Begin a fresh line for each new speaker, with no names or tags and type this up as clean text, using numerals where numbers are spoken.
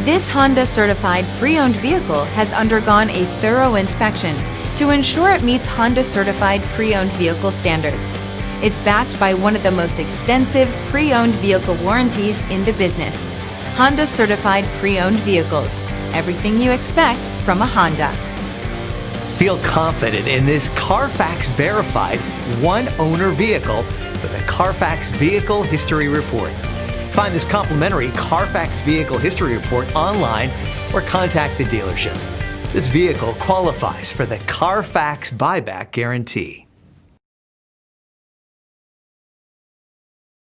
This Honda Certified Pre-Owned vehicle has undergone a thorough inspection to ensure it meets Honda Certified Pre-Owned vehicle standards. It's backed by one of the most extensive pre-owned vehicle warranties in the business. Honda Certified Pre-Owned vehicles. Everything you expect from a Honda.
Feel confident in this CARFAX verified one-owner vehicle with a CARFAX Vehicle History Report. Find this complimentary CARFAX Vehicle History Report online or contact the dealership. This vehicle qualifies for the CARFAX Buyback Guarantee.